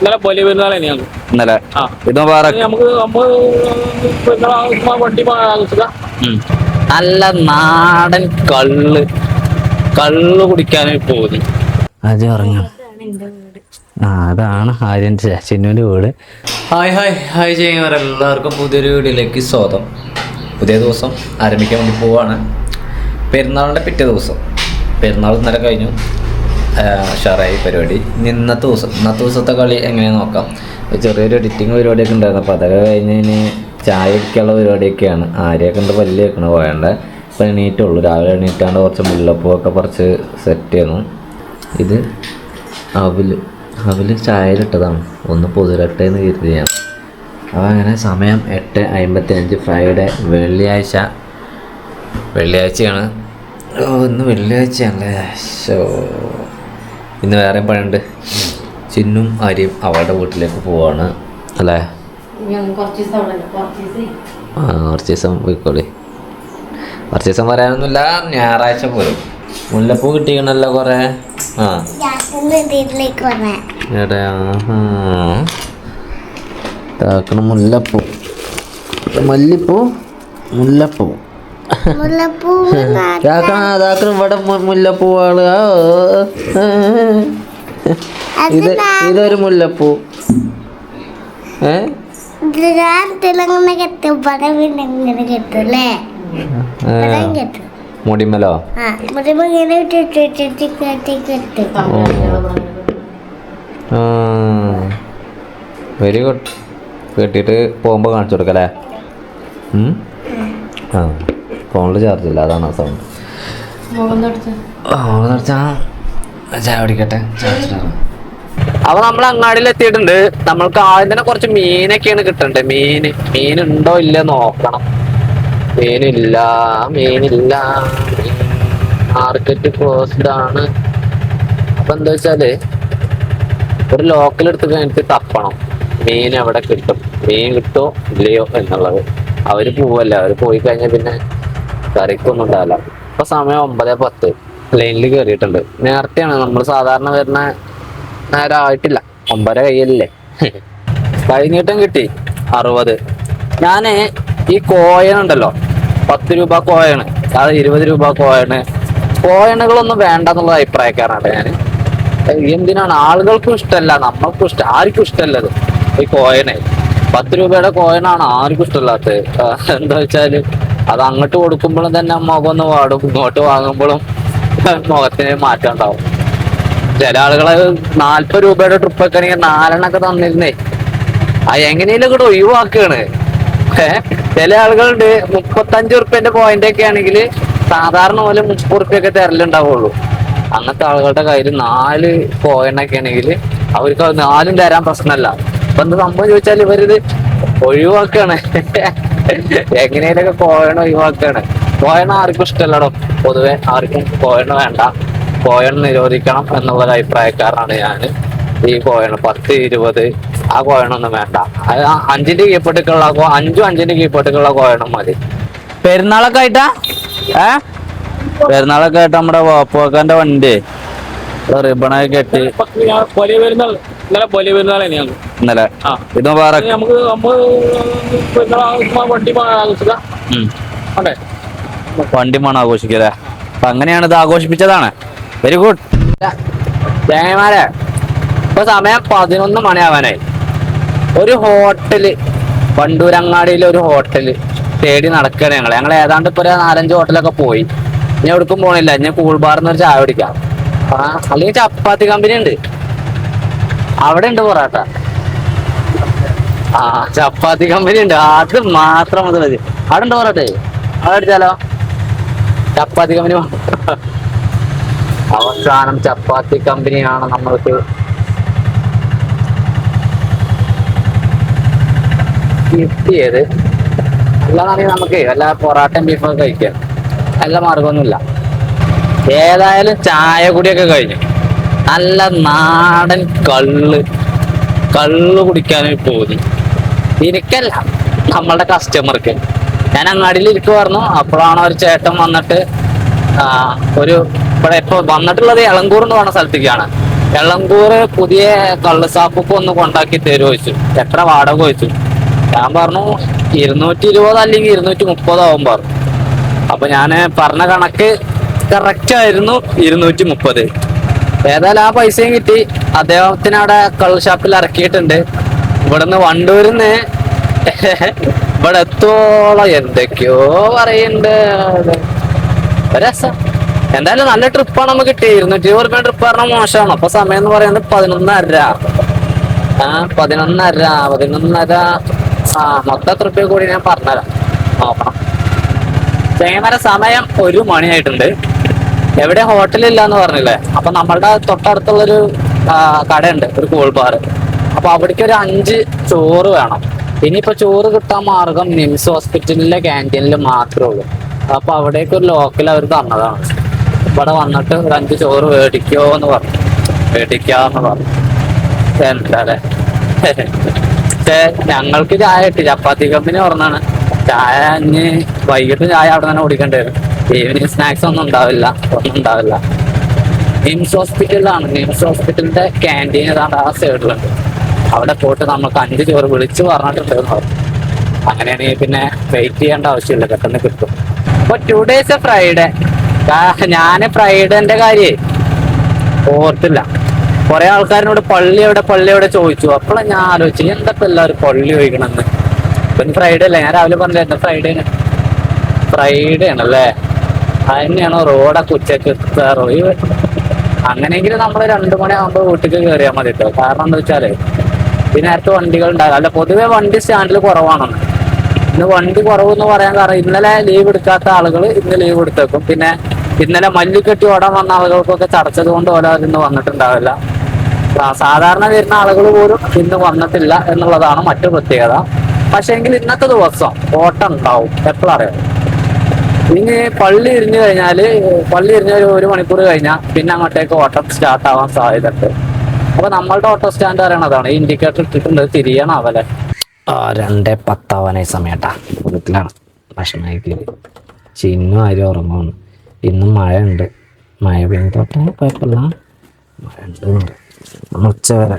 ഇന്നലെ വലിയ പെരുന്നാൾ തന്നെയാണ് ഇന്നലെ. ആ ഇത് മുബാറക്. നമുക്ക് വണ്ടി നല്ല നാടൻ കള്ള് കുടിക്കാനായി പോയി. അത് പറഞ്ഞു. അതാണ് ആര്യൻ ചിന്നുവിൻ്റെ വീട്. ഹായ് ചെയ്യുന്നവരെല്ലാവർക്കും പുതിയൊരു വീഡിയോയിലേക്ക് സ്വാഗതം. പുതിയ ദിവസം ആരംഭിക്കാൻ വേണ്ടി പോവാണ്. പെരുന്നാളിൻ്റെ പിറ്റേ ദിവസം. പെരുന്നാൾ ഇന്നലെ കഴിഞ്ഞു. ഉഷാറായി പരിപാടി. ഇന്നത്തെ ദിവസത്തെ കളി എങ്ങനെയാണെന്ന് നോക്കാം. ചെറിയൊരു എഡിറ്റിങ് പരിപാടിയൊക്കെ ഉണ്ടായിരുന്നു. അപ്പോൾ അതൊക്കെ കഴിഞ്ഞ് ചായ അടിക്കാനുള്ള പരിപാടിയൊക്കെയാണ്. ആരെയൊക്കെ ഉണ്ട് പല്ല് വെക്കണ പോയണ്ട. ഇപ്പോൾ എണീറ്റുള്ളൂ. രാവിലെ എണീറ്റാണ്ട് കുറച്ച് മുല്ലപ്പൂവൊക്കെ പറിച്ച് സെറ്റ് ചെയ്യുന്നു. ഇത് അവല് ചായയിലിട്ടതാണ്. ഒന്ന് പൊതിരട്ടെ എന്ന് കരുതിയാണ്. അപ്പോൾ അങ്ങനെ സമയം 8:55 ഫ്രൈഡേ വെള്ളിയാഴ്ചയാണ്. ഇന്ന് വെള്ളിയാഴ്ചയാണല്ലേ. ഇന്ന് വേറെ പണിയുണ്ട്. ചിന്നും ആര്യയും അവളുടെ വീട്ടിലേക്ക് പോവാണ് അല്ലേ? കുറച്ച് ദിവസം പോയിക്കോളി. കുറച്ച് ദിവസം പറയാനൊന്നുമില്ല. ഞായറാഴ്ച പോരും. മുല്ലപ്പൂ കിട്ടിക്കണല്ലോ കുറേ. താക്കണം മുല്ലപ്പൂ, മല്ലിപ്പൂ, മുല്ലപ്പൂ. ഇതാക്കണം ഇവിടെ മുല്ലപ്പൂവാള്. ഇതൊരു മുല്ലപ്പൂ. മുടിമലോ? Very good. കെട്ടിയിട്ട് പോകുമ്പോൾ കാണിച്ചു കൊടുക്കല്ലേ? ഫോണിൽ ചാർജ് ഇല്ല, അതാണ് ആ സൗണ്ട്. ചായ പിടിക്കട്ടെ. അപ്പൊ നമ്മൾ അങ്ങാടിയിൽ എത്തിയിട്ടുണ്ട്. നമ്മൾക്ക് ആദ്യം തന്നെ കുറച്ച് മീനൊക്കെയാണ് കിട്ടണ്ടേ. മീനുണ്ടോ ഇല്ല നോക്കണം. മീനില്ല. മാർക്കറ്റ് ക്ലോസ്ഡ് ആണ്. അപ്പൊ എന്താ വെച്ചാല് ഒരു ലോക്കൽ എടുത്ത് കഴിഞ്ഞിട്ട് തപ്പണം മീൻ എവിടെ കിട്ടും, മീൻ കിട്ടോ ഇല്ലയോ എന്നുള്ളത്. അവര് പോവല്ല. അവര് പോയി കഴിഞ്ഞാൽ പിന്നെ കറിക്കൊന്നും ഉണ്ടാവില്ല. ഇപ്പൊ സമയം 9:10. ലൈനിൽ കയറിയിട്ടുണ്ട്. നേരത്തെയാണ്. നമ്മൾ സാധാരണ വരുന്ന നേരം ആയിട്ടില്ല. 9:30 കയ്യല്ലേ. കഴിഞ്ഞിട്ടും കിട്ടി 60. ഞാന് ഈ കോയനുണ്ടല്ലോ, 10 രൂപ കോയണ്, അത് 20 രൂപ കോയണ്. കോയണുകളൊന്നും വേണ്ട എന്നുള്ള അഭിപ്രായക്കാരാണ് ഞാൻ. എന്തിനാണ്? ആളുകൾക്കും ഇഷ്ടമല്ല, നമ്മൾക്കും ഇഷ്ടം. ആർക്കും ഇഷ്ടമല്ലത് ഈ കോയനെ. 10 രൂപയുടെ കോയനാണ് ആർക്കും ഇഷ്ടമില്ലാത്തത്. എന്താ വെച്ചാല് അത് അങ്ങോട്ട് കൊടുക്കുമ്പോഴും തന്നെ മുഖം ഒന്ന് വാടും, ഇങ്ങോട്ട് വാങ്ങുമ്പോഴും മുഖത്തിന് മാറ്റം ഉണ്ടാവും. ചില ആളുകള് 40 രൂപയുടെ ട്രിപ്പൊക്കെ ആണെങ്കിൽ 4 തന്നിരുന്നേ. എങ്ങനെയും കൂടെ ഒഴിവാക്കുകയാണ്. ചില ആളുകളുണ്ട് 35 റുപ്യന്റെ പോയിന്റ് ഒക്കെ ആണെങ്കിൽ സാധാരണ പോലെ 30 റുപ്യൊക്കെ തരലുണ്ടാവുള്ളൂ. അങ്ങനത്തെ ആളുകളുടെ കയ്യിൽ 4 കോയിനൊക്കെ ആണെങ്കിൽ അവർക്ക് 4 തരാൻ പ്രശ്നമല്ല. ഇപ്പൊ എന്താ സംഭവം ചോദിച്ചാൽ ഇവരിത് ഒഴിവാക്കാണ്. എങ്ങനെയൊക്കെ കോയണ ഒഴിവാക്കാണ്. കോയണ ആർക്കും ഇഷ്ടമല്ലടോ. പൊതുവെ ആർക്കും കോയണ വേണ്ട. കോയൺ നിരോധിക്കണം എന്നുള്ള അഭിപ്രായക്കാരനാണ് ഞാൻ. ഈ കോയണ് 10, 20 ആ കോയണൊന്നും വേണ്ട. അത് 5ന്റെ കീഴ്പെട്ടിക്കുള്ള 5ന്റെ കീഴ്പെട്ടിക്കുള്ള കോയണും മതി. പെരുന്നാളൊക്കെ ആയിട്ടാ പെരുന്നാളൊക്കെ ആയിട്ട് നമ്മുടെ വാപ്പാക്കാന്റെ വണ്ടി റിബണൊക്കെ കെട്ടി. ഇന്നലെ. ഇത് മുബാറക്. വണ്ടി മണം ആഘോഷിക്കല്ലേ? അപ്പൊ അങ്ങനെയാണ് ഇത് ആഘോഷിപ്പിച്ചതാണ്. Very good. തേങ്ങമാരെ ഇപ്പൊ സമയം 11 മണിയാവാനായി. ഒരു ഹോട്ടല്, വണ്ടൂരങ്ങാടിയിലെ ഒരു ഹോട്ടല് തേടി നടക്കുകയാണ് ഞങ്ങൾ ഏതാണ്ട് ഇപ്പൊ ഒരു 4-5 ഹോട്ടലൊക്കെ പോയി. ഇനി എവിടേക്കും പോണില്ല. ഇനി കൂൾബാർന്ന് ഒരു ചായ കുടിക്കാം. അല്ലെങ്കിൽ ചപ്പാത്തി കമ്പനി ഉണ്ട്, അവിടെ ഉണ്ട് പൊറാട്ട. ചപ്പാത്തി കമ്പനി ഉണ്ട്, അത് മാത്രം മതി. അവിടെ ഉണ്ട് പൊറാട്ട. അവിടെ അടിച്ചാലോ? ചപ്പാത്തി കമ്പനി. അവസാനം ചപ്പാത്തി കമ്പനിയാണ് നമ്മൾക്ക് കിട്ടിയത്. അല്ലാതാണെങ്കിൽ നമുക്ക് വല്ല പൊറാട്ടയും ബീഫൊക്കെ കഴിക്കാം. നല്ല മാർഗമൊന്നുമില്ല. ഏതായാലും ചായ കുടിയൊക്കെ കഴിഞ്ഞു. നല്ല നാടൻ കള്ള് കുടിക്കാനായി പോയി. എനിക്കല്ല, നമ്മളുടെ കസ്റ്റമർക്ക്. ഞാൻ അങ്ങാടിയിൽ ഇരിക്കുമായിരുന്നു. അപ്പോഴാണ് ഒരു ചേട്ടൻ വന്നിട്ട് ഇവിടെ ഇപ്പൊ വന്നിട്ടുള്ളത് എളങ്കൂർ എന്ന് പറഞ്ഞ സ്ഥലത്തേക്കാണ്. എളങ്കൂർ പുതിയ കള്ളുസാപ്പൊക്കെ ഒന്ന് കൊണ്ടാക്കി തരുമോ ചോദിച്ചു. എത്ര വാടക ചോദിച്ചു. ഞാൻ പറഞ്ഞു 220 അല്ലെങ്കിൽ 230 ആവും പറഞ്ഞു. അപ്പൊ ഞാൻ പറഞ്ഞ കണക്ക് കറക്റ്റ് ആയിരുന്നു 230. ഏതായാലും ആ പൈസയും കിട്ടി. അദ്ദേഹത്തിന് അവിടെ കള്ള് ഷാപ്പിൽ ഇറക്കിയിട്ടുണ്ട്. ഇവിടുന്ന് വണ്ടൂരിന്ന് ഇവിടെ എത്തോളം എന്തൊക്കെയോ പറയുന്നുണ്ട്. രസം. എന്തായാലും നല്ല ട്രിപ്പാണ് നമുക്ക് കിട്ടി. 220 ട്രിപ്പ് പറഞ്ഞാൽ മോശമാണ്. അപ്പൊ സമയം എന്ന് പറയുന്നത് 11:30. 11:30 മൊത്തം ട്രിപ്പ് കൂടി ഞാൻ പറഞ്ഞുതരാം. നോക്കണം. ചേങ്ങര സമയം 1 മണിയായിട്ടുണ്ട്. എവിടെ ഹോട്ടലില്ല എന്ന് പറഞ്ഞില്ലേ. അപ്പൊ നമ്മളുടെ തൊട്ടടുത്തുള്ളൊരു കടയുണ്ട്, ഒരു കൂൾ ബാർ. അപ്പൊ അവിടേക്ക് ഒരു 5 ചോറ് വേണം. ഇനിയിപ്പോ ചോറ് കിട്ടാൻ മാർഗം നിംസ് ഹോസ്പിറ്റലിലെ ക്യാൻറ്റീനിൽ മാത്രമേ ഉള്ളൂ. അപ്പൊ അവിടേക്ക് ഒരു ലോക്കൽ അവർ തന്നതാണ്. ഇവിടെ വന്നിട്ട് ഒരു 5 ചോറ് മേടിക്കാന്ന് പറഞ്ഞു. എന്താ പക്ഷേ ഞങ്ങൾക്ക് ചായ കിട്ടി. ചപ്പാത്തി കമ്പനി പറഞ്ഞാണ് ചായ. ഇനി വൈകിട്ട് ചായ അവിടെ തന്നെ കുടിക്കേണ്ടി വരും. ഈവനിങ് സ്നാക്സ് ഒന്നും ഉണ്ടാവില്ല. നിംസ് ഹോസ്പിറ്റലിലാണ്. നിംസ് ഹോസ്പിറ്റലിന്റെ ക്യാൻറ്റീൻ ഏതാണ്ട് ആ സൈഡിലുണ്ട്. അവിടെ പോയിട്ട് നമുക്ക് 5 ചോറ് വിളിച്ച് പറഞ്ഞിട്ടുണ്ടെന്ന് പറഞ്ഞു. അങ്ങനെയാണെങ്കിൽ പിന്നെ വെയിറ്റ് ചെയ്യേണ്ട ആവശ്യമില്ല, പെട്ടെന്ന് കിട്ടും. അപ്പൊ 2 days ഫ്രൈഡേ. ഞാന് ഫ്രൈഡേന്റെ കാര്യേ ഓർത്തില്ല. കുറെ ആൾക്കാരിനോട് പള്ളി എവിടെ ചോദിച്ചു. അപ്പോഴാണ് ഞാൻ ആലോചിച്ചു എന്തൊക്കെ എല്ലാവരും പള്ളി ചോദിക്കണമെന്ന്. പിന്നെ ഫ്രൈഡേ അല്ലേ, ഞാൻ രാവിലെ പറഞ്ഞിരുന്നു ഫ്രൈഡേ ആണല്ലേ. അത് റോഡൊക്കെ ഉച്ചക്ക് എത്താറോ. അങ്ങനെയെങ്കിൽ നമ്മൾ 2 മണിയാകുമ്പോൾ വീട്ടിൽ കയറിയാൽ മതി കേട്ടോ. കാരണം എന്താ വെച്ചാല് പിന്നെ നേരത്തെ വണ്ടികൾ ഉണ്ടാകും. അല്ല, പൊതുവെ വണ്ടി സ്റ്റാൻഡിൽ കുറവാണെന്ന്. ഇന്ന് വണ്ടി കുറവെന്ന് പറയാൻ കാരണം ഇന്നലെ ലീവ് എടുക്കാത്ത ആളുകൾ ഇന്ന് ലീവ് എടുത്തേക്കും. പിന്നെ ഇന്നലെ മല്ലിക്കെട്ടി ഓടാൻ വന്ന ആളുകൾക്കൊക്കെ ചടച്ചത് കൊണ്ട് ഇന്ന് വന്നിട്ടുണ്ടാവില്ല. സാധാരണ വരുന്ന ആളുകൾ പോലും ഇന്ന് വന്നിട്ടില്ല എന്നുള്ളതാണ് മറ്റു പ്രത്യേകത. പക്ഷെ എങ്കിൽ ഇന്നത്തെ ദിവസം ഓട്ടം ഉണ്ടാവും. എപ്പോഴറിയാം, ഇനി പള്ളി ഇരിഞ്ഞു കഴിഞ്ഞാല് 1 മണിക്കൂർ കഴിഞ്ഞാൽ പിന്നെ അങ്ങോട്ടേക്ക് ഓട്ടം സ്റ്റാർട്ട് ആവാൻ സാധ്യതയുണ്ട്. അപ്പൊ നമ്മളുടെ ഓട്ടോ സ്റ്റാൻഡ് പറയണതാണ്. ഈ ഇൻഡിക്കേറ്റർ ഇട്ടിട്ടുണ്ട്, തിരിയണം അവലെ. 2:10 ആവാനായി സമയട്ടാ. വീട്ടിലാണ് ഭക്ഷണം കഴിക്കല്. ചിന്നു ആരും ഉറങ്ങുന്നു. ഇന്നും മഴ ഉണ്ട്. മഴ പെയ്തോട്ടെ, കുഴപ്പമില്ല. മഴ ഉണ്ട്. ഉച്ചവരെ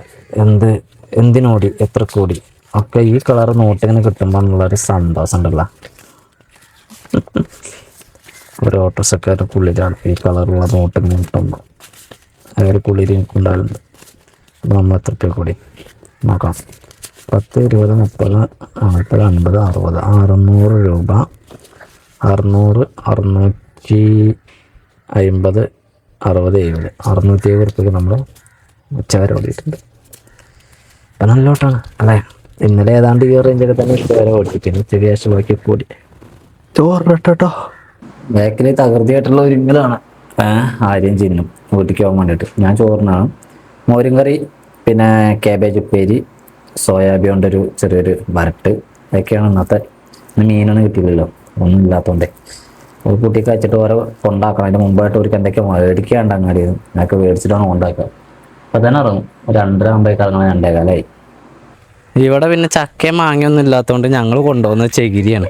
എന്തിനോടി എത്ര കോടി ഒക്കെ ഈ കളർ നോട്ടിങ്ങനെ കിട്ടുമ്പോൾ എന്നുള്ളൊരു സന്തോഷം ഉണ്ടല്ലോ. ഒരു ഓട്ടോസക്കാരുടെ പുള്ളിലാണ് ഈ കളറുള്ള നോട്ടിങ്ങനെ കിട്ടുമ്പോൾ അവർ പുള്ളിയിൽ എനിക്കുണ്ടാകുന്നുണ്ട്. അപ്പോൾ നമ്മൾ എത്ര രൂപ കൂടി നോക്കാം. 10, 20, 30, 40, 50, 60, 600 രൂപ. 600, 650, 60, 70, 670 റുപ്യക്ക് നമ്മൾ ഉച്ചവരെ ഓടിയിട്ടുണ്ട്. അപ്പം നല്ല ഓട്ടമാണ് അല്ലേ. ഇന്നലെ ഏതാണ്ട് ഈ റേഞ്ചൊക്കെ തന്നെ ഉച്ചവരെ ഓടി. പിന്നെ ഉച്ചയ്ക്ക് ശേഷം ബാക്കി കൂടി ചോറിട്ടോ. ബാക്കിൽ തകൃതിയായിട്ടുള്ള ഒരുങ്ങലാണ് ആര്യം ചിന്നും വീട്ടിലേക്ക് പോകാൻ വേണ്ടിയിട്ട്. ഞാൻ ചോറിനാണ് മോരും കറി, പിന്നെ കാബേജ് ഉപ്പേരി, സോയാബീൻ കൊണ്ടൊരു ചെറിയൊരു വരട്ട്. അതൊക്കെയാണ് ഇന്നത്തെ. മീനൊന്നും കിട്ടിയില്ലല്ലോ, ഒന്നും ഇല്ലാത്തതുകൊണ്ടേ. ഒരു കുട്ടിക്ക് വെച്ചിട്ട് ഓരോ കൊണ്ടാക്കണം. അതിൻ്റെ മുമ്പായിട്ട് ഒരു എന്തൊക്കെ മേടിക്കാണ്ട് അങ്ങാടി ഞങ്ങൾക്ക് മേടിച്ചിട്ടാണ് കൊണ്ടാക്കുക. അപ്പം തന്നെ ഇറങ്ങും. 2:30 ആകുമ്പോഴേക്ക് ഇറങ്ങണം. 2:15 ഇവിടെ പിന്നെ ചക്കയും മാങ്ങയൊന്നും ഇല്ലാത്തതുകൊണ്ട് ഞങ്ങൾ കൊണ്ടുപോകുന്നത് ചകിരിയാണ്.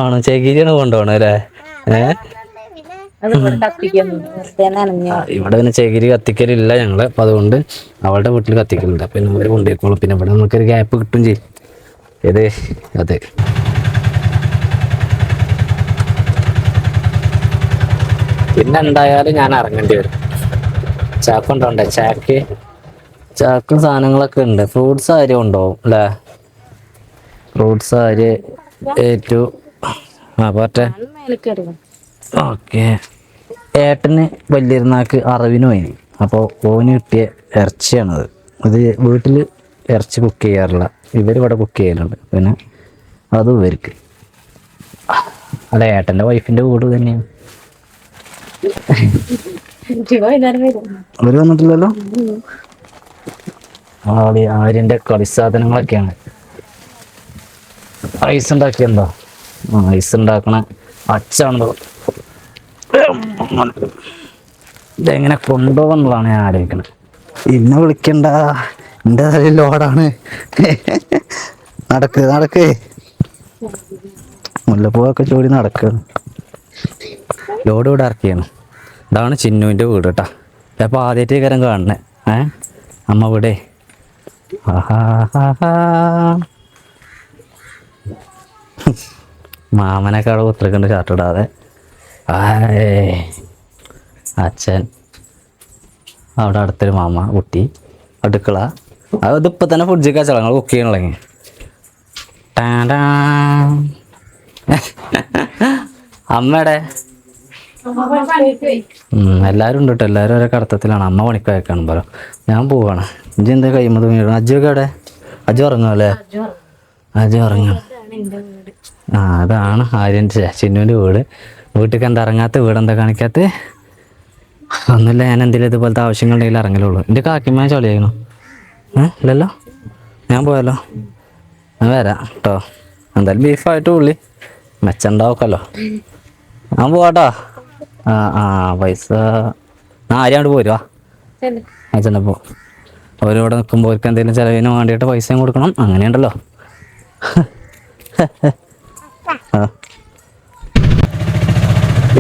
ആണ്, ചകിരിയാണ് കൊണ്ടുപോകണം അല്ലേ. ഇവിടെ പിന്നെ ചകിരി കത്തിക്കലില്ല ഞങ്ങള്. അപ്പം അതുകൊണ്ട് അവളുടെ വീട്ടിൽ കത്തിക്കലുണ്ട്. പിന്നെ അവര് കൊണ്ടുപോയിക്കോളും. പിന്നെ ഇവിടെ നമുക്കൊരു ഗ്യാപ്പ് കിട്ടും ചെയ്യും. അതെ. പിന്നെ എന്തായാലും ഞാൻ ഇറങ്ങേണ്ടി വരും. ചാക്കുണ്ടോണ്ടേ, ചാക്കും സാധനങ്ങളൊക്കെ ഉണ്ട്. ഫ്രൂട്ട്സ് ആരും ഉണ്ടാവും അല്ലേ. ഫ്രൂട്ട്സ് ആര് ഏറ്റവും പോട്ടെ. ഓക്കെ. ഏട്ടന് വലിയൊരുന്നാക്ക് അറിവിന് പോയി. അപ്പോൾ ഓന് കിട്ടിയ ഇറച്ചിയാണത്. അത് വീട്ടിൽ ഇറച്ചി കുക്ക് ചെയ്യാറില്ല. ഇവരിവിടെ കുക്ക് ചെയ്യലുണ്ട്. പിന്നെ അതും ഇവർക്ക് അല്ല, ഏട്ടൻ്റെ വൈഫിൻ്റെ വീട് തന്നെയാണ്. അവര് വന്നിട്ടില്ലല്ലോ. ആര്യൻ്റെ കളിസാധനങ്ങളൊക്കെയാണ്. ഐസ് ഉണ്ടാക്കിയെന്താ? ഐസ് ഉണ്ടാക്കണ അച്ചാണല്ലോ. ഇതെങ്ങനെ കൊണ്ടുപോകുന്നതാണ് ഞാൻ ആലോചിക്കുന്നത്. ഇന്നെ വിളിക്കണ്ട, എൻ്റെ തലയിൽ ലോഡാണ്. നടക്ക് മുല്ലപ്പൂവൊക്കെ ചൂടി നടക്കുകയാണ്. ലോഡ് ഇവിടെ ഇറക്കിയാണ്. ഇതാണ് ചിന്നുവിൻ്റെ വീട് കേട്ടോ. അപ്പോൾ ആദ്യമായിട്ട് കാര്യം കാണണേ അമ്മ വീടേ. മാമനൊക്കെ അവിടെ കുത്തിരിക്കുന്നുണ്ട് ഷർട്ടിടാതെ. അച്ഛൻ അവിടെ അടുത്തൊരു മാമ കുട്ടി അടുക്കള. അതിപ്പോൾ തന്നെ ഫ്രിഡ്ജിൽ വെച്ചാൽ ഞങ്ങൾ കുക്ക് ചെയ്യണല്ലെങ്കിൽ അമ്മയുടെ എല്ലാവരും ഉണ്ട് കേട്ടോ. എല്ലാവരും ഓരോ കടത്തത്തിലാണ്. അമ്മ പണിക്ക് അയക്കാണ് പറ. ഞാൻ പോവാണ്. ഇജ്ജ് എന്താ കൈമത് വീഴണം. അജ്ജൊക്കെ അവിടെ? അജ്ജ് ഉറങ്ങും അല്ലേ? അജ്ജ് ഉറങ്ങും. അതാണ് ആര്യൻ്റെ ചിന്നുവിൻ്റെ വീട്. വീട്ടിലേക്ക് എന്താ ഇറങ്ങാത്ത? വീടെന്താ കാണിക്കാത്ത? ഒന്നുമില്ല, ഞാൻ എന്തെങ്കിലും ഇതുപോലത്തെ ആവശ്യങ്ങളുണ്ടെങ്കിൽ ഇറങ്ങലുള്ളൂ. എൻ്റെ കാക്കിമ്മ ചൊളിയായിരുന്നു. ഇല്ലല്ലോ, ഞാൻ പോയാലോ? ഞാൻ വരാം കേട്ടോ. എന്തായാലും ബീഫായിട്ട് ഉള്ളി മെച്ചുണ്ടാവക്കല്ലോ. ഞാൻ പോവാട്ടോ. പൈസ ആര്യാണ്ട് പോരുവാ ചെന്നപ്പോ അവരിവിടെ നിൽക്കുമ്പോൾ അവർക്ക് എന്തെങ്കിലും ചിലവിന് വേണ്ടിയിട്ട് പൈസയും കൊടുക്കണം. അങ്ങനെയുണ്ടല്ലോ.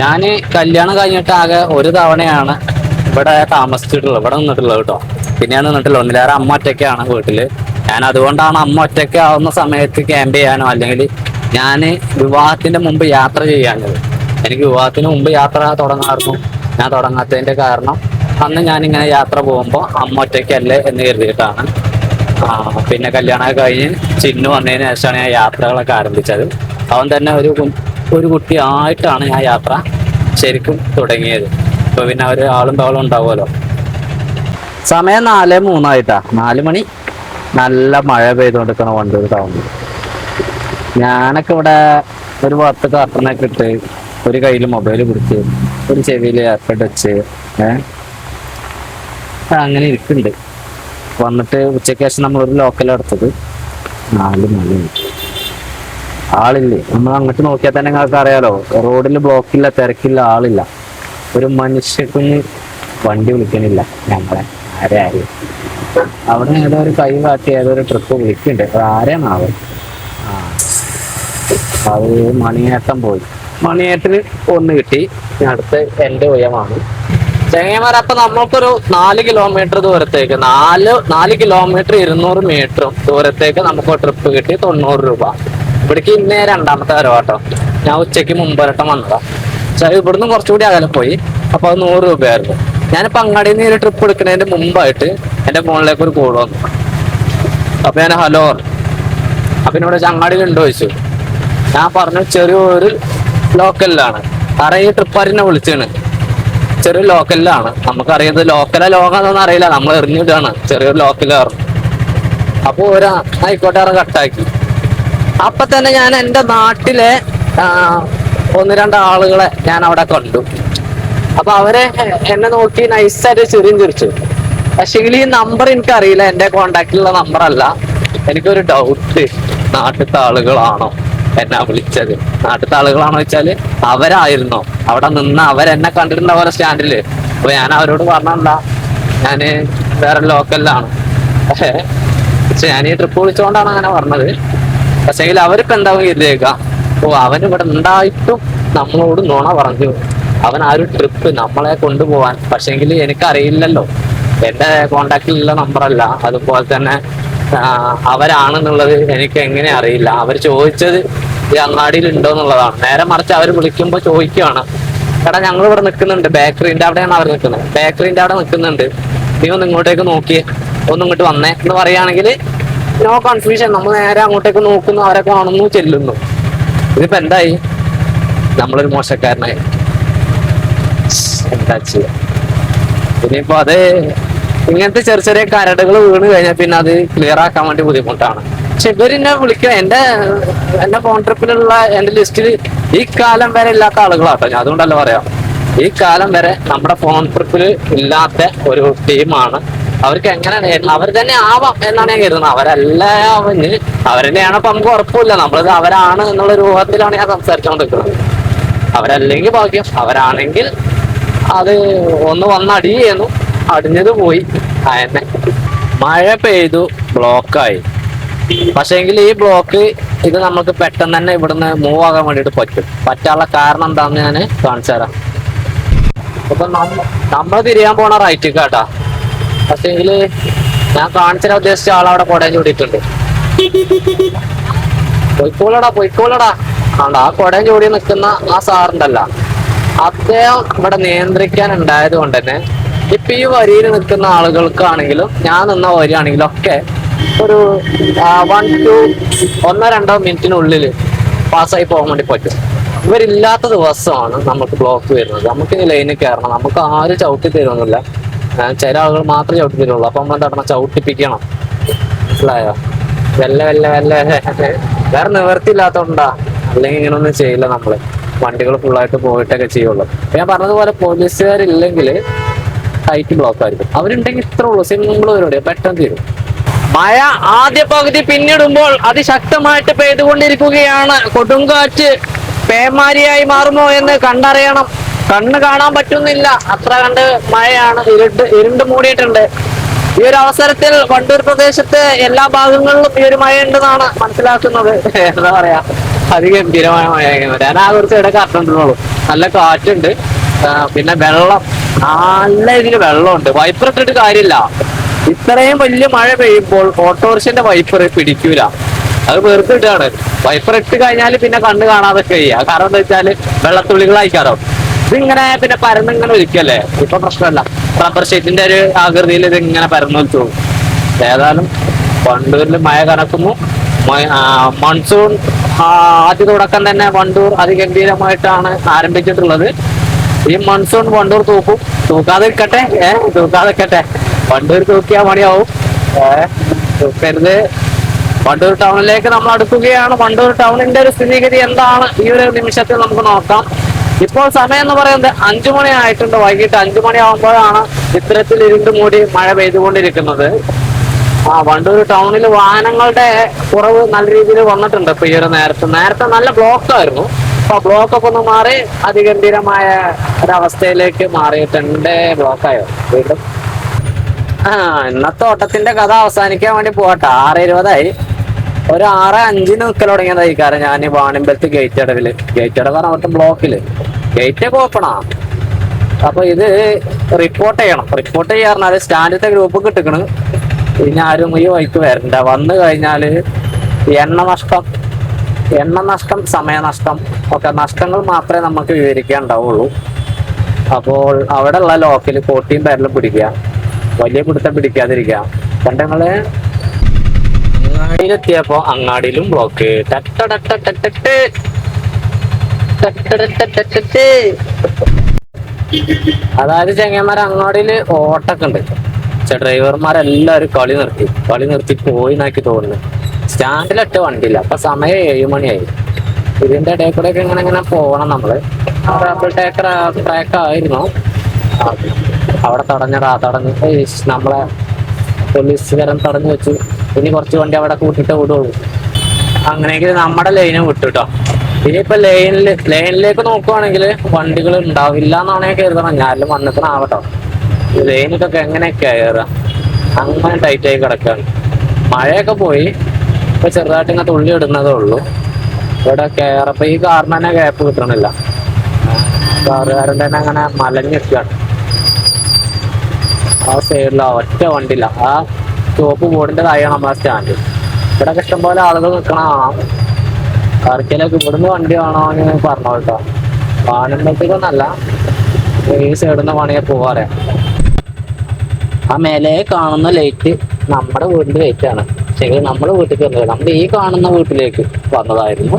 ഞാൻ കല്യാണം കഴിഞ്ഞിട്ട് ആകെ ഒരു തവണയാണ് ഇവിടെ താമസിച്ചിട്ടുള്ളത്, ഇവിടെ നിന്നിട്ടുള്ളത് കേട്ടോ. പിന്നെയാണ് നിന്നിട്ടില്ല. ഒന്നിലേറെ അമ്മ ഒറ്റയ്ക്കാണ് വീട്ടില്. ഞാൻ അതുകൊണ്ടാണ് അമ്മ ഒറ്റയ്ക്ക് ആവുന്ന സമയത്ത് ക്യാമ്പ് ചെയ്യാനോ അല്ലെങ്കിൽ ഞാൻ വിവാഹത്തിന്റെ മുമ്പ് യാത്ര ചെയ്യാഞ്ഞത്. എനിക്ക് വിവാഹത്തിന് മുമ്പ് യാത്ര തുടങ്ങാറുന്നു. ഞാൻ തുടങ്ങാത്തതിന്റെ കാരണം അന്ന് ഞാനിങ്ങനെ യാത്ര പോകുമ്പോൾ അമ്മ ഒറ്റയ്ക്കല്ലേ എന്ന് കരുതിയിട്ടാണ്. പിന്നെ കല്യാണമൊക്കെ കഴിഞ്ഞ് ചിന്നു വന്നതിന് ശേഷമാണ് ഞാൻ യാത്രകളൊക്കെ ആരംഭിച്ചത്. അവൻ തന്നെ ഒരു കുട്ടിയായിട്ടാണ് ഞാൻ യാത്ര ശരിക്കും തുടങ്ങിയത്. ഇപ്പൊ പിന്നെ ആളും ബഹളും ഉണ്ടാവുമല്ലോ. സമയം 4:03 4 മണി. നല്ല മഴ പെയ്തുകൊണ്ടിരിക്കണ വണ്ടൂർ ടൗണിൽ. ഞാനൊക്കെ ഇവിടെ ഒരു ഭാഗത്ത് കർട്ടനൊക്കെ ഇട്ട് ഒരു കയ്യിൽ മൊബൈൽ പിടിച്ച് ഒരു ചെവിയിൽ എയർപോഡ് വെച്ച് അങ്ങനെ ഇരിക്കുന്നുണ്ട്. വന്നിട്ട് ഉച്ചയ്ക്ക് ശേഷം നമ്മളൊരു ലോക്കൽ എടുത്തത് 4 മണി. ആളില്ലേ? നമ്മൾ അങ്ങോട്ട് നോക്കിയാൽ തന്നെ നിങ്ങൾക്ക് അറിയാലോ, റോഡിൽ ബ്ലോക്കില്ല, തിരക്കില്ല, ആളില്ല. ഒരു മനുഷ്യക്കുഞ്ഞ് വണ്ടി വിളിക്കണില്ല ഞങ്ങളെ. ആരെയും അവിടെ ഏതോ ഒരു കൈ കാട്ടി ഏതോ ഒരു ട്രിപ്പ് വിളിക്കുന്നുണ്ട്. അത് ആരെയാണാവും? അത് മണിയേട്ടൻ പോയി. മണിയേട്ടന് ഒന്ന് കിട്ടി. അടുത്ത് എൻ്റെ ഉയമാണ് ചെങ്ങന്മാർ. അപ്പൊ നമ്മൾക്കൊരു 4 കിലോമീറ്റർ ദൂരത്തേക്ക് 4 കിലോമീറ്റർ 200 മീറ്ററും ദൂരത്തേക്ക് നമുക്ക് ട്രിപ്പ് കിട്ടി 90 രൂപ. ഇവിടേക്ക് ഇന്നേ 2ാമത്തെ വരവാട്ടോ. ഞാൻ ഉച്ചയ്ക്ക് മുമ്പൊരട്ടം വന്നതാ. പക്ഷേ ഇവിടുന്ന് കുറച്ചുകൂടി അകലെ പോയി. അപ്പൊ അത് 100 രൂപയായിരുന്നു. ഞാനിപ്പോ അങ്ങാടിയിൽ നിന്ന് ഒരു ട്രിപ്പ് എടുക്കുന്നതിന്റെ മുമ്പായിട്ട് എൻ്റെ ഫോണിലേക്ക് ഒരു കോൾ വന്നു. അപ്പൊ ഞാൻ ഹലോ. അപ്പൊ എന്നോട് അങ്ങാടിയിൽ ഉണ്ടോ ചോദിച്ചു. ഞാൻ പറഞ്ഞു ചെറിയൊരു ലോക്കലിലാണ്. കാരണം ഈ ട്രിപ്പാരിനെ വിളിച്ചാണ്. ചെറിയൊരു ലോക്കലിലാണ്. നമുക്കറിയുന്നത് ലോക്കലാ ലോകാന്നൊന്നും അറിയില്ല. നമ്മൾ എറിഞ്ഞിട്ടാണ് ചെറിയൊരു ലോക്കലായിരുന്നു. അപ്പൊ ആയിക്കോട്ടെ കട്ടാക്കി. അപ്പൊ തന്നെ ഞാൻ എൻ്റെ നാട്ടിലെ 1-2 ആളുകളെ ഞാൻ അവിടെ കണ്ടു. അപ്പൊ അവരെ എന്നെ നോക്കി നൈസായിട്ട് ചെറിയും ചിരിച്ചു. പക്ഷെങ്കിൽ ഈ നമ്പർ എനിക്കറിയില്ല, എൻ്റെ കോണ്ടാക്റ്റിലുള്ള നമ്പറല്ല. എനിക്കൊരു ഡൗട്ട്, നാട്ടിലത്തെ ആളുകളാണോ എന്നെ വിളിച്ചത്? നാട്ടിലത്തെ ആളുകളാണോ വെച്ചാല് അവരായിരുന്നോ അവിടെ നിന്ന്? അവരെന്നെ കണ്ടിട്ടുണ്ടാവുക സ്റ്റാൻഡില്. അപ്പൊ ഞാൻ അവരോട് പറഞ്ഞല്ല, ഞാന് വേറെ ലോക്കലിലാണ്. പക്ഷെ ഞാൻ ഈ ട്രിപ്പ് വിളിച്ചുകൊണ്ടാണ് അങ്ങനെ പറഞ്ഞത്. പക്ഷെങ്കിൽ അവരിപ്പോ എന്താവും കരുതിയേക്കാം, അവൻ ഇവിടെ ഉണ്ടായിട്ടും നമ്മളോട് നുണ പറഞ്ഞു. അവൻ ആ ഒരു ട്രിപ്പ് നമ്മളെ കൊണ്ടുപോവാൻ. പക്ഷെങ്കിൽ എനിക്കറിയില്ലല്ലോ, എൻ്റെ കോണ്ടാക്റ്റിലുള്ള നമ്പറല്ല. അതുപോലെ തന്നെ അവരാണെന്നുള്ളത് എനിക്ക് എങ്ങനെ അറിയില്ല. അവർ ചോദിച്ചത് ഈ അങ്ങാടിയിൽ ഉണ്ടോ എന്നുള്ളതാണ്. നേരെ മറിച്ച് അവർ വിളിക്കുമ്പോൾ ചോദിക്കുകയാണ്, എടാ ഞങ്ങൾ ഇവിടെ നിൽക്കുന്നുണ്ട്, ബേക്കറിന്റെ അവിടെയാണ് അവർ നിൽക്കുന്നത്, ബേക്കറിന്റെ അവിടെ നിൽക്കുന്നുണ്ട്, നീ ഒന്ന് ഇങ്ങോട്ടേക്ക് നോക്കിയേ, ഒന്ന് ഇങ്ങോട്ട് വന്നേ എന്ന് പറയുകയാണെങ്കിൽ നോ കൺഫ്യൂഷൻ. നമ്മൾ നേരെ അങ്ങോട്ടേക്ക് നോക്കുന്നു, അവരെ കാണുന്നു, ചെല്ലുന്നു. ഇതിപ്പോ എന്തായി? നമ്മളൊരു മോശക്കാരനായി. എന്താ ചെയ്യാ? ഇനിയിപ്പോ അത് ഇങ്ങനത്തെ ചെറിയ ചെറിയ കരടുകൾ വീണ് കഴിഞ്ഞാൽ പിന്നെ അത് ക്ലിയർ ആക്കാൻ വേണ്ടി ബുദ്ധിമുട്ടാണ്. പക്ഷെ ഇവരെന്നെ വിളിക്കുക, എന്റെ ഫോൺ ട്രിപ്പിലുള്ള എന്റെ ലിസ്റ്റിൽ ഈ കാലം വരെ ഇല്ലാത്ത ആളുകളാട്ടോ. ഞാൻ അതുകൊണ്ടല്ല പറയാം, ഈ കാലം വരെ നമ്മുടെ ഫോൺ ട്രിപ്പിൽ ഇല്ലാത്ത ഒരു ടീമാണ്. അവർക്ക് എങ്ങനെ അവർ തന്നെ ആവാം എന്നാണ് ഞാൻ കരുതുന്നത്. അവരെന്നെയാണ്. അപ്പൊ നമുക്ക് ഉറപ്പില്ല, നമ്മളത് അവരാണ് എന്നുള്ള രൂപത്തിലാണ് ഞാൻ സംസാരിച്ചുകൊണ്ടിരിക്കുന്നത്. അവരല്ലെങ്കിൽ ഭാഗ്യം, അവരാണെങ്കിൽ അത് ഒന്ന് വന്ന് അടിയുന്നു, അടിഞ്ഞത് പോയി. അതന്നെ മഴ പെയ്തു, ബ്ലോക്കായി. പക്ഷെങ്കിൽ ഈ ബ്ലോക്ക് ഇത് നമുക്ക് പെട്ടെന്ന് തന്നെ ഇവിടുന്ന് മൂവ് ആകാൻ വേണ്ടിയിട്ട് പറ്റും. പറ്റാനുള്ള കാരണം എന്താണെന്ന് ഞാൻ കാണിച്ചു തരാം. ഇപ്പൊ നമ്മൾ തിരിയാൻ പോണ റൈറ്റ് കേട്ടാ. പക്ഷേങ്കില് ഞാൻ കാണിച്ചാൽ ഉദ്ദേശിച്ച ആളവിടെ കൊടയം ചൂടിയിട്ടുണ്ട്. പൊയ്ക്കോളടാ. ആണ്ടാ ആ കൊടയം ചൂടി നിൽക്കുന്ന ആ സാറുണ്ടല്ല, അദ്ദേഹം ഇവിടെ നിയന്ത്രിക്കാൻ ഉണ്ടായത് കൊണ്ട് തന്നെ ഇപ്പൊ ഈ വരിയിൽ നിൽക്കുന്ന ആളുകൾക്കാണെങ്കിലും ഞാൻ നിന്ന വരിയാണെങ്കിലും ഒക്കെ ഒരു 1-2 മിനിറ്റിനുള്ളിൽ പാസ്സായി പോകാൻ വേണ്ടി പറ്റും. ഇവരില്ലാത്ത ദിവസമാണ് നമുക്ക് ബ്ലോക്ക് വരുന്നത്. നമുക്ക് ഈ ലൈനിൽ കയറണം, നമുക്ക് ആരും ചവിട്ടി തരുമൊന്നുമില്ല. ചില ആളുകൾ മാത്രമേ ചവിട്ടി തരുള്ളൂ. അപ്പൊ നമ്മൾ എന്താ ചവിട്ടിപ്പിക്കണം, മനസ്സിലായോ? വെല്ല വേറെ നിവർത്തിയില്ലാത്തോണ്ടാ, അല്ലെങ്കിൽ ഇങ്ങനൊന്നും ചെയ്യില്ല. നമ്മള് വണ്ടികൾ ഫുള്ളായിട്ട് പോയിട്ടൊക്കെ ചെയ്യുള്ളൂ. ഞാൻ പറഞ്ഞതുപോലെ പോലീസുകാരില്ലെങ്കിൽ ടൈറ്റ് ബ്ലോക്ക് ആയിരിക്കും. അവരുണ്ടെങ്കിൽ ഇത്ര ഉള്ളൂ, സിമ്പിൾ പരിപാടി, പെട്ടെന്ന് തീരും. മഴ ആദ്യ പകുതി പിന്നിടുമ്പോൾ അതിശക്തമായിട്ട് പെയ്തുകൊണ്ടിരിക്കുകയാണ്. കൊടുങ്കാറ്റ് പേമാരിയായി മാറുമോ എന്ന് കണ്ടറിയണം. കണ്ണ് കാണാൻ പറ്റുന്നില്ല, അത്ര കണ്ട് മഴയാണ്. ഇരുണ്ട് മൂടിയിട്ടുണ്ട്. ഈ ഒരു അവസരത്തിൽ വണ്ടൂർ പ്രദേശത്ത് എല്ലാ ഭാഗങ്ങളിലും ഈ ഒരു മഴ ഉണ്ടെന്നാണ് മനസ്സിലാക്കുന്നത്. എന്താ പറയാ, അതിഗംഭീരമായ മഴ. ഞാൻ ആ കുറിച്ച് ഇടയ്ക്ക് അറിഞ്ഞിട്ടുള്ളൂ. നല്ല കാറ്റുണ്ട്, പിന്നെ വെള്ളം, നല്ല രീതിയിൽ വെള്ളമുണ്ട്. വൈപ്പർ ഇട്ടിട്ട് കാര്യമില്ല. ഇത്രയും വലിയ മഴ പെയ്യുമ്പോൾ ഓട്ടോറിക്ഷന്റെ വൈപ്പർ പിടിക്കൂല, അത് വെറുതെ ഇട്ടാണ്. വൈപ്പർ ഇട്ട് കഴിഞ്ഞാൽ പിന്നെ കണ്ണ് കാണാതൊക്കെ ചെയ്യുക. കാരണം എന്താ വെച്ചാല് വെള്ളത്തുള്ളികളായിക്കാരോ. ഇതിങ്ങനെ പിന്നെ പരന്നിങ്ങനെ ഒലിക്കല്ലേ. ഇപ്പൊ പ്രശ്നമല്ല, റബ്ബർ ഷീറ്റിന്റെ ഒരു ആകൃതിയിൽ ഇത് ഇങ്ങനെ പരന്നൊലിച്ചു പോകും. ഏതായാലും വണ്ടൂരിൽ മഴ കനക്കുന്നു. മൺസൂൺ ആദ്യ തുടക്കം തന്നെ വണ്ടൂർ അതിഗംഭീരമായിട്ടാണ് ആരംഭിച്ചിട്ടുള്ളത്. ഈ മൺസൂൺ വണ്ടൂർ തൂക്കാതെ നിൽക്കട്ടെ. വണ്ടൂർ തൂക്കിയാൽ മണിയാവും. തൂക്കരുത്. വണ്ടൂർ ടൗണിലേക്ക് നമ്മൾ അടുക്കുകയാണ്. വണ്ടൂർ ടൗണിന്റെ ഒരു സ്ഥിതിഗതി എന്താണ് ഈ ഒരു നിമിഷത്തിൽ നമുക്ക് നോക്കാം. ഇപ്പോൾ സമയം എന്ന് പറയുന്നത് 5 മണി ആയിട്ടുണ്ട്. വൈകിട്ട് 5 മണിയാവുമ്പോഴാണ് ഇത്തരത്തിൽ ഇരുണ്ട് മൂടി മഴ പെയ്തുകൊണ്ടിരിക്കുന്നത്. വണ്ടൂർ ടൗണിൽ വാഹനങ്ങളുടെ കുറവ് നല്ല രീതിയിൽ വന്നിട്ടുണ്ട്. ഇപ്പൊ ഈ ഒരു നേരത്തെ നല്ല ബ്ലോക്ക് ആയിരുന്നു. അപ്പൊ ബ്ലോക്കൊക്കെ ഒന്ന് മാറി അതിഗംഭീരമായ ഒരവസ്ഥയിലേക്ക് മാറിയിട്ടുണ്ട്. ബ്ലോക്കായോ വീണ്ടും? ഇന്നത്തെ ഓട്ടത്തിന്റെ കഥ അവസാനിക്കാൻ വേണ്ടി പോകട്ടെ. 6:20 ഒരു 6:05 നിൽക്കൽ തുടങ്ങിയതായി. കാരണം ഞാൻ വാണിമ്പലത്ത് ഗേറ്റ് അടവ് അവിടുത്തെ ബ്ലോക്കില് ഗേറ്റൊക്കെ ഓപ്പണാ. അപ്പൊ ഇത് റിപ്പോർട്ട് ചെയ്യാറുണ്ട്. സ്റ്റാൻഡിലത്തെ ഗ്രൂപ്പ് കിട്ടിക്കണ്. ഇനി ആരും ഈ വഴിക്ക് വരണ്ട. വന്നു കഴിഞ്ഞാല് എണ്ണ നഷ്ടം, സമയനഷ്ടം ഒക്കെ നഷ്ടങ്ങൾ മാത്രമേ നമുക്ക് വിവരിക്കാൻ ഉണ്ടാവുള്ളൂ. അപ്പോൾ അവിടെ ഉള്ള ലോക്കല് കോട്ടിയും പേരിലും പിടിക്കുക, വലിയ പിടുത്തം പിടിക്കാതിരിക്കുക. പണ്ടങ്ങള് അങ്ങാടിയിലെത്തിയപ്പോ അങ്ങാടിയിലും ബ്ലോക്ക്. അതായത് ചെങ്ങന്മാർ അങ്ങാടിയില് ഓട്ടൊക്കെ ഉണ്ട്. പക്ഷെ ഡ്രൈവർമാരെല്ലാവരും കളി നിർത്തി പോയി നോക്കി തോന്നുന്നു. സ്റ്റാൻഡിലൊറ്റ വണ്ടിയില്ല. അപ്പൊ സമയം 7 മണിയായി. ഇതിന്റെ ഇടയിൽ കൂടെ ഒക്കെ ഇങ്ങനെ പോകണം നമ്മള്. ഡബിൾ ട്രാക്ക് ആയിരുന്നു. അവിടെ തടഞ്ഞ് നമ്മളെ പോലീസുകാരൻ തടഞ്ഞു വെച്ചു. ഇനി കുറച്ച് വണ്ടി അവിടെ കൂട്ടിട്ട് വിടുള്ളൂ. അങ്ങനെയെങ്കിൽ നമ്മുടെ ലൈന് വിട്ടുട്ടോ. ഇനിയിപ്പോ ലൈനിലേക്ക് നോക്കുവാണെങ്കിൽ വണ്ടികൾ ഉണ്ടാവില്ല എന്നാണ് ഞാൻ കരുതണം. ഞാനും വന്നിട്ടാവട്ടോ. ലൈനിക്കൊക്കെ എങ്ങനെയൊക്കെയാ കയറുക, അങ്ങനെ ടൈറ്റായി കിടക്കുകയാണ്. മഴയൊക്കെ പോയി, ഇപ്പൊ ചെറുതായിട്ട് ഇങ്ങനെ തുള്ളി ഇടുന്നതേ ഉള്ളൂ. ഇവിടെ കയറപ്പോ ഈ കാറിന് തന്നെ ഗ്യാപ്പ് കിട്ടണില്ല. കാറുകാരൻ തന്നെ അങ്ങനെ മലഞ്ഞിരിക്കുകയാണ്. ആ സൈഡിലാ ഒറ്റ വണ്ടിയില്ല. ആ ചുവപ്പ് ബോർഡിന്റെ താഴെയാണ് നമ്മളെ സ്റ്റാൻഡ്. ഇവിടെ ഇഷ്ടംപോലെ ആളുകൾ നിൽക്കണ കാണാം. ആർക്കെങ്കിലൊക്കെ ഇവിടുന്ന് വണ്ടി കാണോ എന്ന് പറഞ്ഞോ കേട്ടോ. വാഹനത്തേക്കൊന്നല്ല, ഈ സൈഡിൽ നിന്ന് വേണമെങ്കിൽ പോവാറേ. ആ മേലെ കാണുന്ന ലൈറ്റ് നമ്മുടെ വീടിന്റെ ലൈറ്റ് ആണ്. പക്ഷേ നമ്മുടെ വീട്ടിലേക്ക് വന്നത് നമ്മുടെ ഈ കാണുന്ന വീട്ടിലേക്ക് വന്നതായിരുന്നു.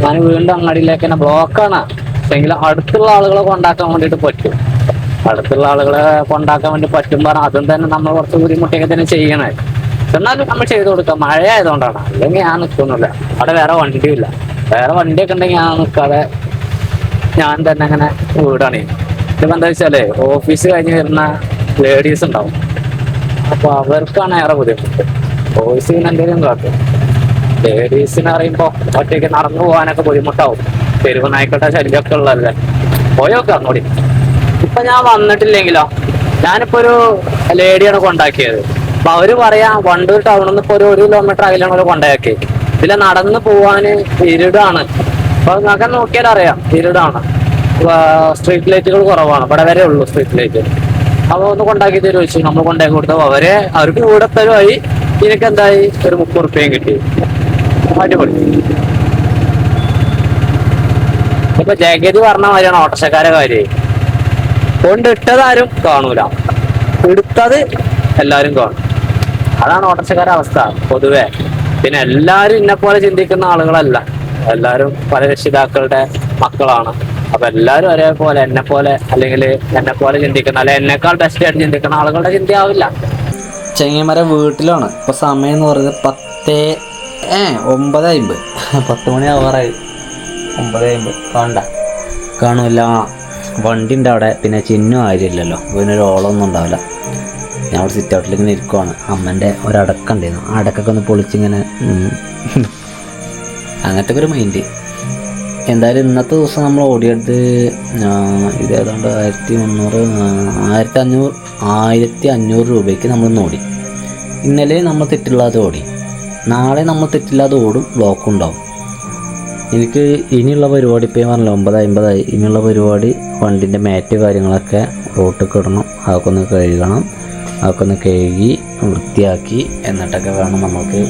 ഞാൻ വീണ്ടും അങ്ങാടിയിലേക്ക് തന്നെ ബ്ലോക്കാണ്. പക്ഷെങ്കിൽ അടുത്തുള്ള ആളുകളെ കൊണ്ടാക്കാൻ വേണ്ടിയിട്ട് പറ്റും. അടുത്തുള്ള ആളുകളെ കൊണ്ടാക്കാൻ വേണ്ടി പറ്റും പറഞ്ഞാൽ അതും തന്നെ നമ്മൾ കുറച്ച് ബുദ്ധിമുട്ടൊക്കെ തന്നെ ചെയ്യണേ. എന്നാലും നമ്മൾ ചെയ്ത് കൊടുക്കാം. മഴ ആയതുകൊണ്ടാണ്. അല്ലെങ്കിൽ ഞാൻ നിൽക്കുന്നില്ല. അവിടെ വേറെ വണ്ടിയില്ല. വേറെ വണ്ടിയൊക്കെ ഉണ്ടെങ്കിൽ ഞാൻ നിൽക്കാതെ ഞാൻ തന്നെ അങ്ങനെ വീടാണ്. ഇതിപ്പോ എന്താ വെച്ചാല് ഓഫീസ് കഴിഞ്ഞ് വരുന്ന ലേഡീസ് ഉണ്ടാവും. അപ്പൊ അവർക്കാണ് ഏറെ ബുദ്ധിമുട്ട്. ബോയ്സ് പിന്നെ എന്തെങ്കിലും കാട്ടും. ലേഡീസിന് അറിയുമ്പോ ഒറ്റയ്ക്ക് നടന്നു പോകാനൊക്കെ ബുദ്ധിമുട്ടാവും. തെരുവ് നായ്ക്കട്ടെ ശല്യമൊക്കെ ഉള്ളതല്ലേ. പോയോക്കെ അങ്ങോട്ട്. ഇപ്പൊ ഞാൻ വന്നിട്ടില്ലെങ്കിലോ, ഞാനിപ്പോ ഒരു ലേഡിയാണ് കൊണ്ടാക്കിയത്. അപ്പൊ അവര് പറയാ വണ്ടൂർ ടൗണിൽ നിന്ന് ഇപ്പൊ ഒരു 1 കിലോമീറ്റർ അകലാണ് അവര് കൊണ്ടാക്കി. ഇതിലെ നടന്ന് പോവാന് ഇരുടാണ്. അപ്പൊ നിങ്ങൾക്ക് നോക്കിയാൽ അറിയാം ഇരുടാണ്. സ്ട്രീറ്റ് ലൈറ്റുകൾ കുറവാണ്, ഇവിടെ വരെ ഉള്ളൂ സ്ട്രീറ്റ് ലൈറ്റ്. അപ്പോൾ ഒന്ന് കൊണ്ടാക്കി തരുമോ ചോദിച്ചു. നമ്മൾ കൊണ്ടാക്കി കൊടുത്തു. അവർക്ക് കൂടെ തരുമായി. ഇതിനൊക്കെ എന്തായി, ഒരു 30 റുപ്യയും കിട്ടി. അടിപൊളി. ഇപ്പൊ ജഗതി പറഞ്ഞ മാതിരിയാണ് ഓട്ടോറിക്ഷക്കാരെ കാര്യം. കൊണ്ടിട്ടത് ആരും കാണൂല, എടുത്തത് എല്ലാരും കാണും. അതാണ് ഓട്ടോറിക്ഷക്കാരുടെ അവസ്ഥ പൊതുവെ. പിന്നെ എല്ലാരും ഇന്നെ പോലെ ചിന്തിക്കുന്ന ആളുകളല്ല, എല്ലാരും പല രക്ഷിതാക്കളുടെ മക്കളാണ്. അപ്പൊ എല്ലാരും ഒരേപോലെ എന്നെ പോലെ, അല്ലെങ്കിൽ എന്നെ പോലെ ചിന്തിക്കുന്ന, അല്ലെ എന്നെക്കാൾ ബെസ്റ്റ് ആയിട്ട് ചിന്തിക്കുന്ന ആളുകളുടെ ചിന്തയാവില്ല. ചെങ്ങന്മാരെ വീട്ടിലാണ് ഇപ്പോൾ. സമയം എന്ന് പറയുന്നത് 9:50. 10 മണി ആവാറായി. 9:50 കാണൂല. വണ്ടി ഉണ്ട് അവിടെ. പിന്നെ ചിഹ്നം കാര്യമില്ലല്ലോ, ഇതിനൊരു ഓളമൊന്നും ഉണ്ടാവില്ല. ഞാൻ അവിടെ സിറ്റ് ഔട്ടിൽ ഇങ്ങനെ ഇരിക്കുവാണ്. അമ്മൻ്റെ ഒരടക്ക ഉണ്ടായിരുന്നു, ആ അടക്കൊക്കെ ഒന്ന് പൊളിച്ചിങ്ങനെ അങ്ങനത്തെ ഒരു മൈൻഡ്. എന്തായാലും ഇന്നത്തെ ദിവസം നമ്മൾ ഓടിയത് ഇത് ഏതാണ്ട് 1500 രൂപയ്ക്ക് നമ്മളിന്ന് ഓടി. ഇന്നലെ നമ്മൾ തെറ്റില്ലാതെ ഓടി, നാളെ നമ്മൾ തെറ്റില്ലാതെ ഓടും. ബ്ലോക്ക് ഉണ്ടാവും. എനിക്ക് ഇനിയുള്ള പരിപാടി ഇപ്പോൾ പറഞ്ഞില്ല 9:50. ഇനിയുള്ള പരിപാടി വണ്ടിൻ്റെ മാറ്റ് കാര്യങ്ങളൊക്കെ റോട്ടിൽ ഇടണം, അതൊക്കെ ഒന്ന് കഴുകണം. അതൊക്കെ ഒന്ന് കഴുകി വൃത്തിയാക്കി എന്നിട്ടൊക്കെ വേണം നമുക്ക്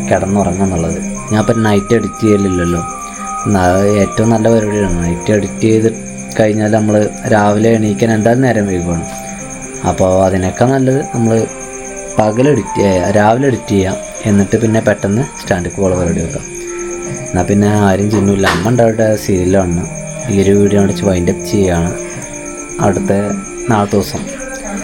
കിടന്നുറങ്ങുക എന്നുള്ളത്. ഞാൻ ഇപ്പം നൈറ്റ് എഡിറ്റ് ചെയ്യലില്ലല്ലോ. ഏറ്റവും നല്ല പരിപാടിയാണ് നൈറ്റ് എഡിറ്റ് ചെയ്ത് കഴിഞ്ഞാൽ നമ്മൾ രാവിലെ എണീക്കാൻ എന്തായാലും നേരം വൈകുകയാണ്. അപ്പോൾ അതിനൊക്കെ നല്ലത് നമ്മൾ രാവിലെ എഡിറ്റ് ചെയ്യാം. എന്നിട്ട് പിന്നെ പെട്ടെന്ന് സ്റ്റാൻഡിൽ പോകാനുള്ള പരിപാടി വെക്കാം. എന്നാൽ പിന്നെ ആരും ചെയ്യുന്നില്ല. അമ്മ ഉണ്ടാവട്ടെ സീരിയലാണ്. ഈ ഒരു വീഡിയോ അടിച്ച് വൈൻഡപ്പ് ചെയ്യുകയാണ്. അടുത്ത നാളത്തെ ദിവസം